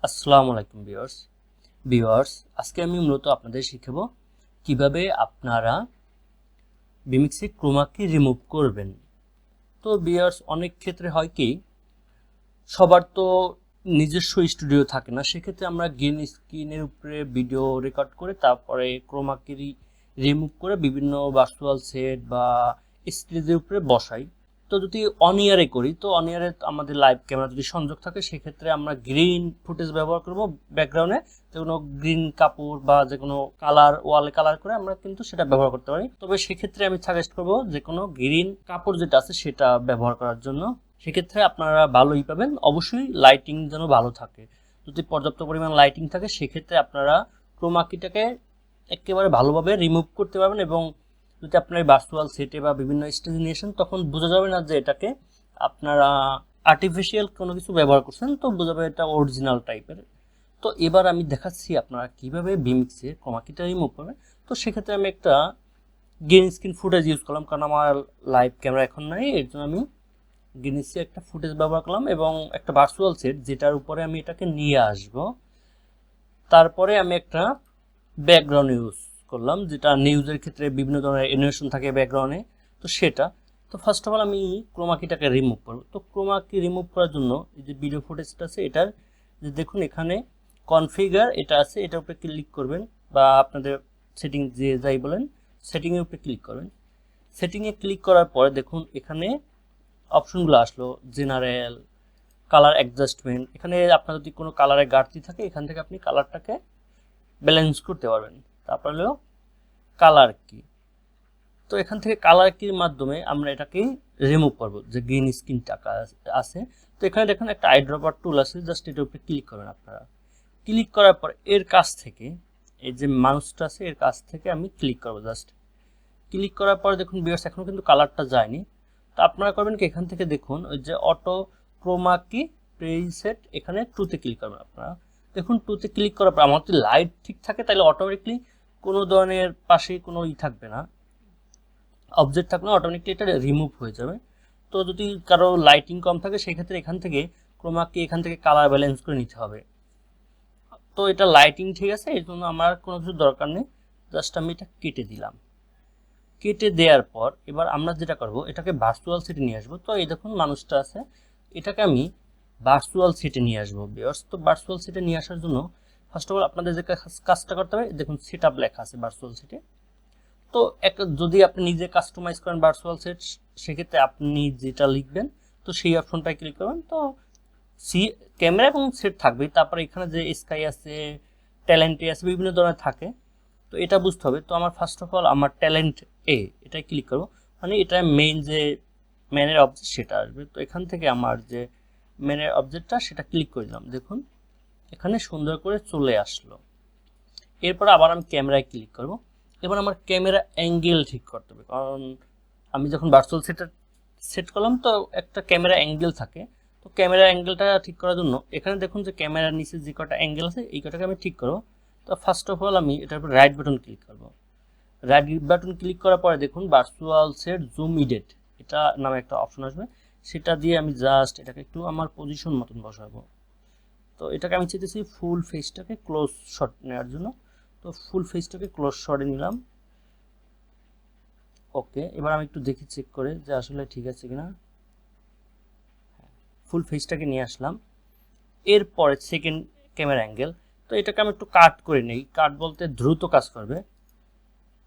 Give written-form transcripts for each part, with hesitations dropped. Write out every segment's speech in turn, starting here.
আসসালামু আলাইকুম ভিউয়ার্স আজকে আমি মূলত আপনাদের শিখাবো কিভাবে আপনারা vMix এ ক্রোমাকে রিমুভ করবেন। তো ভিউয়ার্স অনেক ক্ষেত্রে হয় কি সবার তো নিজস্ব স্টুডিও থাকে না, সেক্ষেত্রে আমরা গ্রিন স্ক্রিনের উপরে ভিডিও রেকর্ড করে তারপরে ক্রোমাকে রিমুভ করে বিভিন্ন ভার্চুয়াল সেট বা স্টেজের উপরে বসাই। তো যদি অন ইয়ারে করি তো অন ইয়ারে আমাদের লাইভ ক্যামেরা যদি সংযোগ থাকে সেক্ষেত্রে আমরা গ্রিন ফুটেজ ব্যবহার করব। ব্যাকগ্রাউন্ডে যে কোনো গ্রিন কাপড় বা যে কোনো কালার ওয়ালে কালার করে আমরা কিন্তু সেটা ব্যবহার করতে পারি। তবে সেক্ষেত্রে আমি সাজেস্ট করব যে কোনো গ্রিন কাপড় যেটা আছে সেটা ব্যবহার করার জন্য। সেক্ষেত্রে আপনারা ভালোই পাবেন, অবশ্যই লাইটিং যেন ভালো থাকে। যদি পর্যাপ্ত পরিমাণ লাইটিং থাকে সেক্ষেত্রে আপনারা ক্রোমাকিটাকে একেবারে ভালোভাবে রিমুভ করতে পারবেন। এবং যদি আপনার ভার্চুয়াল সেটে বা বিভিন্ন স্টেজে নিয়ে আসেন তখন বোঝা যাবে না যে এটাকে আপনারা আর্টিফিশিয়াল কোনো কিছু ব্যবহার করছেন, তো বোঝা যাবে এটা অরিজিনাল টাইপের। তো এবার আমি দেখাচ্ছি আপনারা কীভাবে vMix-এ ক্রোমাকিটা রিমুভ করবেন। তো সেক্ষেত্রে আমি একটা গ্রিন স্ক্রিন ফুটেজ ইউজ করলাম, কারণ আমার লাইভ ক্যামেরা এখন নাই, এর জন্য আমি গ্রিন স্ক্রিন একটা ফুটেজ ব্যবহার করলাম এবং একটা ভার্চুয়াল সেট যেটার উপরে আমি এটাকে নিয়ে আসব। তারপরে আমি একটা ব্যাকগ্রাউন্ড ইউজ করলাম, যেটা নিউজের ক্ষেত্রে বিভিন্ন ধরনের অ্যানিমেশন থাকে ব্যাকগ্রাউন্ডে, তো সেটা। তো ফার্স্ট অফ অল আমি ক্রোমাকিটাকে রিমুভ করব। তো ক্রোমাকি রিমুভ করার জন্য এই যে ভিডিও ফুটেজটা আছে এটার যে দেখুন এখানে কনফিগার এটা আছে, এটার উপরে ক্লিক করবেন বা আপনাদের সেটিং যে যাই বলেন সেটিংয়ের উপরে ক্লিক করবেন। সেটিংয়ে ক্লিক করার পরে দেখুন এখানে অপশনগুলো আসলো, জেনারেল, কালার অ্যাডজাস্টমেন্ট। এখানে আপনার যদি কোনো কালারের ঘাটতি থাকে এখান থেকে আপনি কালারটাকে ব্যালেন্স করতে পারবেন। তারপর হলো কালার কি, তো এখান থেকে কালার কির মাধ্যমে আমরা এটাকে রিমুভ করবো যে গ্রিন স্ক্রিনটা আছে। তো এখানে দেখুন একটা আইড্রপার টুল আছে, জাস্ট এটার উপরে ক্লিক করবেন আপনারা। ক্লিক করার পর এর কাছ থেকে এই যে মাউসটা আছে এর কাছ থেকে আমি ক্লিক করবো। জাস্ট ক্লিক করার পর দেখুন ভিউয়ার্স এখনো কিন্তু কালারটা যায়নি। তো আপনারা করবেন কি এখান থেকে দেখুন ওই যে অটো ক্রোমাকি প্রিসেট, এখানে টুতে ক্লিক করবেন আপনারা। দেখুন টুতে ক্লিক করার পর আমার যদি লাইট ঠিক থাকে তাহলে অটোমেটিকলি কোনো ধরনের পাশে কোনো থাকবে না, অবজেক্ট থাকলে অটোমেটিকলি এটা রিমুভ হয়ে যাবে। তো যদি কারো লাইটিং কম থাকে সেক্ষেত্রে এখান থেকে ক্রোমাকে এখান থেকে কালার ব্যালেন্স করে নিতে হবে। তো এটা লাইটিং ঠিক আছে, এর জন্য আমার কোনো কিছু দরকার নেই, জাস্ট আমি এটা কেটে দিলাম। কেটে দেওয়ার পর এবার আমরা যেটা করব এটাকে ভার্চুয়াল সেটে নিয়ে আসবো। তো এই দেখুন মানুষটা আছে, এটাকে আমি ভার্চুয়াল সেটে নিয়ে আসবো ভিউয়ার্স। তো ভার্চুয়াল সেটে নিয়ে আসার জন্য ফার্স্ট অফ অল আপনাদের যে কাজটা করতে হবে দেখুন সেট আপ লেখা আছে ভার্চুয়াল সেটে। তো একটা যদি আপনি নিজে কাস্টমাইজ করেন ভার্চুয়াল সেট সেক্ষেত্রে আপনি যেটা লিখবেন তো সেই অপশনটায় ক্লিক করবেন। তো ক্যামেরা এবং সেট থাকবে, তারপরে এখানে যে স্কাই আছে, ট্যালেন্টে আছে, বিভিন্ন ধরনের থাকে, তো এটা বুঝতে হবে। তো আমার ফার্স্ট অফ অল আমার ট্যালেন্ট এটাই ক্লিক করবো, মানে এটা মেইন যে ম্যানের অবজেক্ট সেটা আসবে। তো এখান থেকে আমার যে ম্যানের অবজেক্টটা সেটা ক্লিক করে দিলাম, দেখুন এখানে সুন্দর করে চলে আসলো। এরপর আবার আমি ক্যামেরায় ক্লিক করব। এবার আমার ক্যামেরা অ্যাঙ্গেল ঠিক করতে হবে, কারণ আমি যখন ভার্চুয়াল সেট করলাম তো একটা ক্যামেরা অ্যাঙ্গেল থাকে। তো ক্যামেরা অ্যাঙ্গেলটা ঠিক করার জন্য এখানে দেখুন যে ক্যামেরার নিচে যে কটা অ্যাঙ্গেল আছে এই কটাকে আমি ঠিক করবো। তো ফার্স্ট অফ অল আমি এটার উপর রাইট বাটন ক্লিক করব। রাইট বাটন ক্লিক করার পরে দেখুন ভার্চুয়াল সেট জুম ইডেট এটা নামে একটা অপশন আসবে, সেটা দিয়ে আমি জাস্ট এটাকে একটু আমার পজিশন মতন বসাবো। তো এটাকে আমি চাইতেছি ফুল ফেসটাকে ক্লোজ শট নেওয়ার জন্য, তো ফুল ফেসটাকে ক্লোজ শটে নিলাম। ওকে, এবার আমি একটু দেখি চেক করে যে আসলে ঠিক আছে কিনা। ফুল ফেসটাকে নিয়ে আসলাম। এরপরে সেকেন্ড ক্যামেরা অ্যাঙ্গেল, তো এটাকে আমি একটু কাট করে নেই, কাট বলতে দ্রুত কাজ করবে।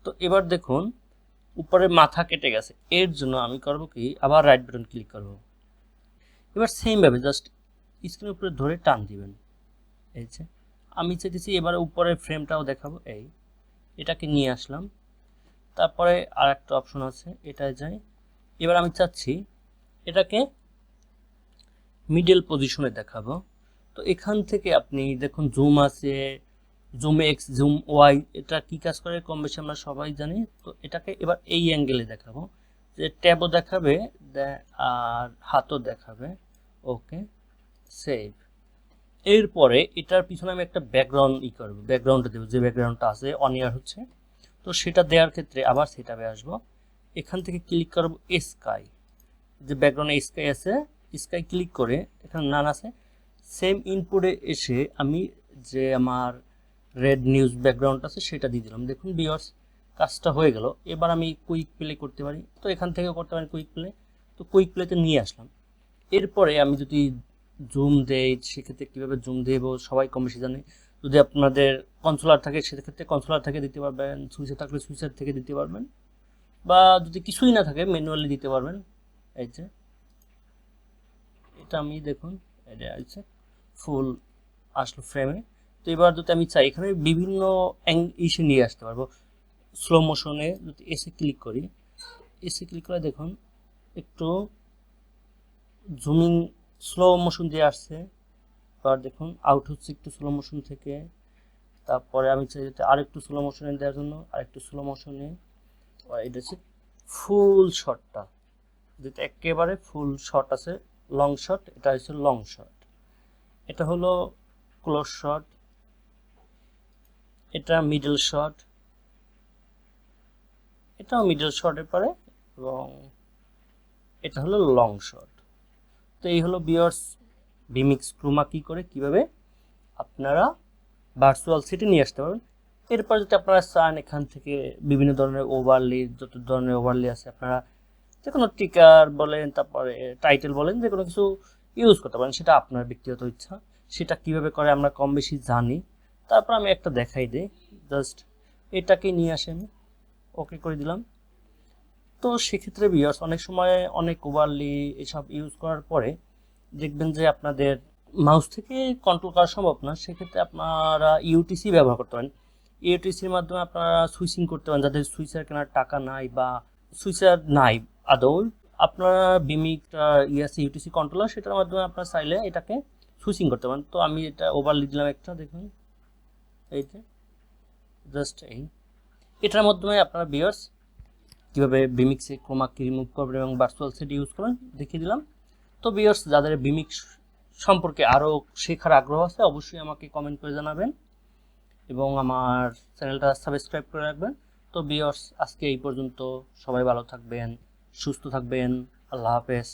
তো এবার দেখুন উপরে মাথা কেটে গেছে, এর জন্য আমি করব কি আবার রাইট বাটন ক্লিক করব। এবার সেমভাবে জাস্ট স্ক্রিনের উপরে ধরে টান দিবেন। এই যে আমি চাইতেছি এবার উপরের ফ্রেমটাও দেখাবো, এটাকে নিয়ে আসলাম। তারপরে আর একটা অপশন আছে এটায় যাই। এবার আমি চাচ্ছি এটাকে মিডল পজিশনে দেখাবো। তো এখান থেকে আপনি দেখুন জুম আছে, জুম এক্স, জুম ওয়াই, এটা কি কাজ করে কম বেশি আমরা সবাই জানি। তো এটাকে এবার এই অ্যাঙ্গেলে দেখাবো, যে ট্যাবও দেখাবে আর হাতও দেখাবে। ওকে, সেভ। এরপরে এটার পিছনে আমি একটা ব্যাকগ্রাউন্ড করবো, ব্যাকগ্রাউন্ডটা দেবো, যে ব্যাকগ্রাউন্ডটা আছে অন ইয়ার হচ্ছে। তো সেটা দেওয়ার ক্ষেত্রে আবার সেটাবে আসবো, এখান থেকে ক্লিক করবো স্কাই, যে ব্যাকগ্রাউন্ডে স্কাই আছে, স্কাই ক্লিক করে এখানে নান আছে সেম ইনপুটে এসে আমি যে আমার রেড নিউজ ব্যাকগ্রাউন্ড আছে সেটা দিয়ে দিলাম। দেখুন ভিউয়ার্স কাজটা হয়ে গেল। এবার আমি কুইক প্লে করতে পারি, তো এখান থেকে করতে পারি কুইক প্লে। তো কুইক প্লেতে নিয়ে আসলাম। এরপরে আমি যদি জুম দেই, সেক্ষেত্রে কীভাবে জুম দেব সবাই কম বেশি জানে। যদি আপনাদের কনসোলার থাকে সেক্ষেত্রে কনসোলার থেকে দিতে পারবেন, সুইচার থাকলে সুইচার থেকে দিতে পারবেন, বা যদি কিছুই না থাকে ম্যানুয়ালি দিতে পারবেন। এই যে এটা আমি দেখুন এটা আছে ফুল আসলো ফ্রেমে। তো এবার যদি আমি চাই এখানে বিভিন্ন ইসে নিয়ে আসতে পারবো। স্লো মোশনে যদি এসে ক্লিক করি, এসে ক্লিক করে দেখুন একটু জুমিং স্লো মোশন দিয়ে আসছে। এবার দেখুন আউট হচ্ছে একটু স্লো মোশন থেকে। তারপরে আমি চাই যাতে আরেকটু স্লো মোশনে দেওয়ার জন্য আরেকটু স্লো মোশনে। এটা হচ্ছে ফুল শটটা, যেটা একেবারে ফুল শট আছে, লং শট, এটা হচ্ছে লং শট। এটা হলো ক্লোজ শট, এটা মিডল শট, এটাও মিডল শটের পরে, এবং এটা হলো লং শট। তো এই হলো ভিউয়ার্স vMix ক্রোমা কি করে কিভাবে আপনারা ভার্চুয়াল সেটে নিয়ে আসতে পারবেন। এরপর যদি আপনারা চান এখান থেকে বিভিন্ন ধরনের ওভারলে, যত ধরনের ওভারলে আছে আপনারা যে কোনো টিকার বলেন, তারপরে টাইটেল বলেন, যে কোনো কিছু ইউজ করতে পারেন, সেটা আপনার ব্যক্তিগত ইচ্ছা। সেটা কিভাবে করে আমরা কম বেশি জানি। তারপর আমি একটা দেখাই দিই, জাস্ট এটাকে নিয়ে আসে আমি ওকে করে দিলাম। তো সেক্ষেত্রে ভিউয়ার্স অনেক সময় অনেক ওভারলি এসব ইউজ করার পরে দেখবেন যে আপনাদের মাউস থেকে কন্ট্রোল করা সম্ভব না। সেক্ষেত্রে আপনারা ইউটিসি ব্যবহার করতে পারেন। ইউটিসির মাধ্যমে আপনারা সুইচিং করতে পারেন, যাদের সুইচার কেনার টাকা নাই বা সুইচার নাই আদৌ, আপনারা vMix ইয়াসি ইউটিসি কন্ট্রোলার, সেটার মাধ্যমে আপনারা চাইলে এটাকে সুইচিং করতে পারেন। তো আমি এটা ওভারলি দিলাম একটা, দেখুন এই যে জাস্ট এটার মাধ্যমে আপনারা ভিউয়ার্স কীভাবে vMix-এ ক্রোমাকে রিমুভ করবেন এবং ভার্চুয়াল সেট ইউজ করবেন দেখিয়ে দিলাম। তো ভিউয়ার্স যাদের vMix সম্পর্কে আরও শেখার আগ্রহ আছে অবশ্যই আমাকে কমেন্ট করে জানাবেন এবং আমার চ্যানেলটা সাবস্ক্রাইব করে রাখবেন। তো ভিউয়ার্স আজকে এই পর্যন্ত, সবাই ভালো থাকবেন, সুস্থ থাকবেন, আল্লাহ হাফেজ।